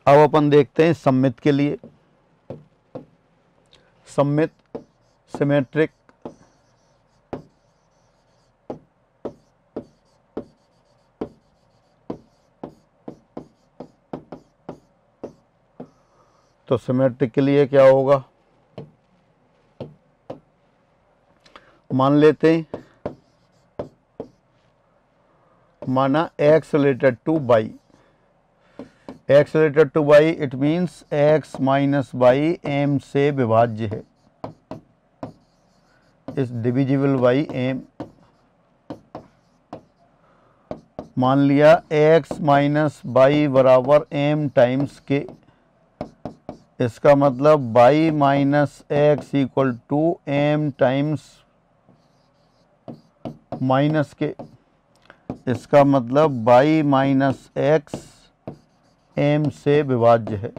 अब अपन देखते हैं सममित के लिए। सममित सिमेट्रिक, तो सिमेट्रिक के लिए क्या होगा, मान लेते हैं, माना x related to y, x related to y, it means x minus y m से विभाज्य है, इस डिविजिबल बाई m। मान लिया x माइनस y बराबर m टाइम्स k, इसका मतलब y minus x equal to m times minus k, इसका मतलब y माइनस एक्स m से विभाज्य है।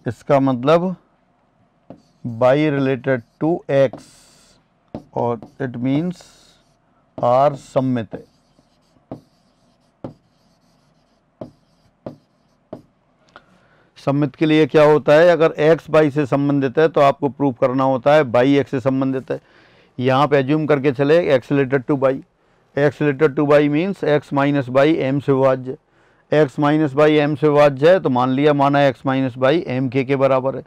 इसका मतलब y रिलेटेड टू x और इट मीन्स r सममित है। सममित के लिए क्या होता है, अगर x y से संबंधित है तो आपको प्रूव करना होता है y x से संबंधित है। यहाँ पे एज्यूम करके चले x related to y, x related to y means x minus y m से विभाज्य, x माइनस y m से विभाज्य है तो मान लिया, माना x minus y m k के बराबर है,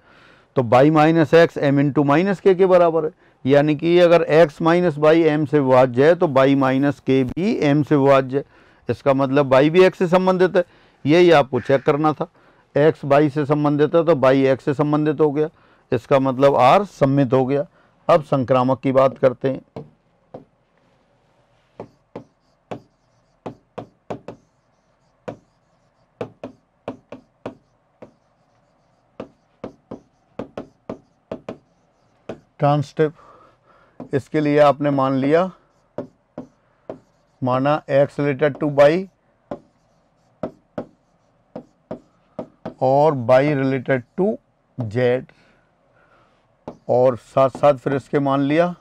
तो y minus x m into minus k के बराबर है। यानी कि अगर x माइनस y m से विभाज्य है तो y माइनस k भी m से विभाज्य है। इसका मतलब y भी x से संबंधित है, यही आपको चेक करना था। x y से संबंधित है तो y x से संबंधित हो गया, इसका मतलब r सममित हो गया। अब संक्रामक की बात करते हैं। ट्रांसटिव, इसके लिए आपने मान लिया, माना x रिलेटेड टू y और y रिलेटेड टू z, और साथ साथ फिर इसके मान लिया,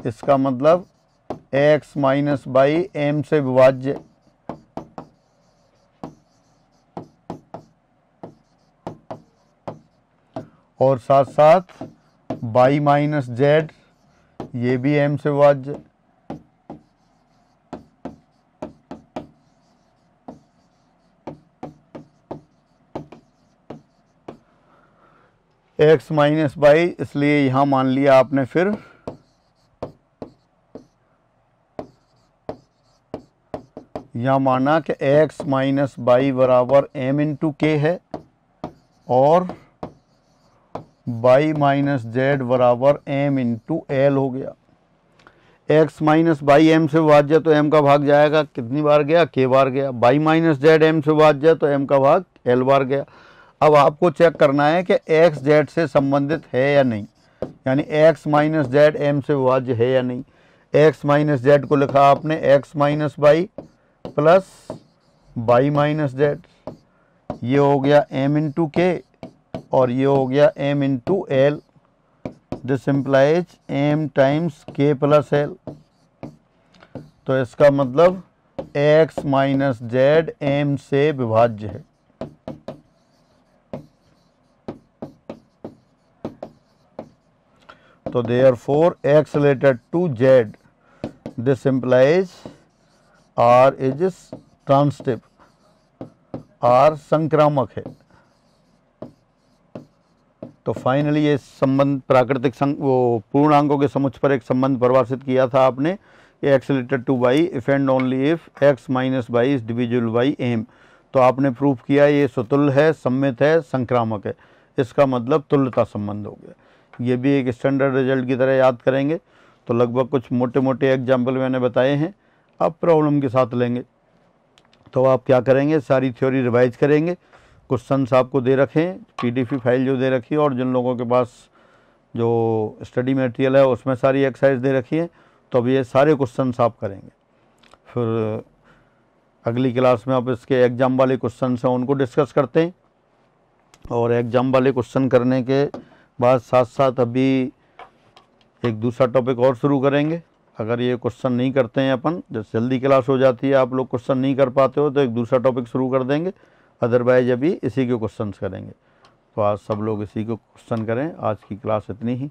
इसका मतलब x माइनस y m से विभाज्य, और साथ साथ y माइनस z ये भी m से विभाज्य। x माइनस वाई, इसलिए यहां मान लिया आपने, फिर यहां माना कि x माइनस वाई बराबर m इंटू के है और y माइनस जेड बराबर m इंटू एल हो गया। x माइनस वाई m से विभाज्य तो m का भाग जाएगा, कितनी बार गया, k बार गया। y माइनस जेड m से विभाज्य तो m का भाग l बार गया। अब आपको चेक करना है कि x z से संबंधित है या नहीं, यानी x माइनस जेड m से विभाज्य है या नहीं। x माइनस जेड को लिखा आपने x minus y plus y minus z, ये हो गया m इंटू के और ये हो गया m into L. This implies m times k plus L. तो इसका मतलब x माइनस जेड m से विभाज्य है। तो therefore x related to z, this implies r is transitive, r संक्रामक है। तो फाइनली ये संबंध प्राकृतिक वो पूर्णांकों के समुच्चय पर एक संबंध परिभाषित किया था आपने, x related to y if and only if x minus y is divisible by m। तो आपने प्रूफ किया ये सुतुल्य है, सम्मित है, संक्रामक है, इसका मतलब तुल्यता संबंध हो गया। ये भी एक स्टैंडर्ड रिजल्ट की तरह याद करेंगे। तो लगभग कुछ मोटे मोटे एग्जाम्पल मैंने बताए हैं, अब प्रॉब्लम के साथ लेंगे। तो आप क्या करेंगे, सारी थ्योरी रिवाइज करेंगे, क्वेश्चंस आपको दे रखें, पीडीएफ फाइल जो दे रखी है, और जिन लोगों के पास जो स्टडी मटेरियल है उसमें सारी एक्सरसाइज दे रखी है, तो अब ये सारे क्वेश्चंस आप करेंगे। फिर अगली क्लास में आप इसके एग्ज़ाम वाले क्वेश्चन हैं उनको डिस्कस करते हैं, और एग्ज़ाम वाले क्वेश्चन करने के बाद साथ साथ अभी एक दूसरा टॉपिक और शुरू करेंगे। अगर ये क्वेश्चन नहीं करते हैं अपन, जैसे जल्दी क्लास हो जाती है, आप लोग क्वेश्चन नहीं कर पाते हो तो एक दूसरा टॉपिक शुरू कर देंगे, अदरवाइज अभी इसी के क्वेश्चन करेंगे। तो आज सब लोग इसी को क्वेश्चन करें। आज की क्लास इतनी ही।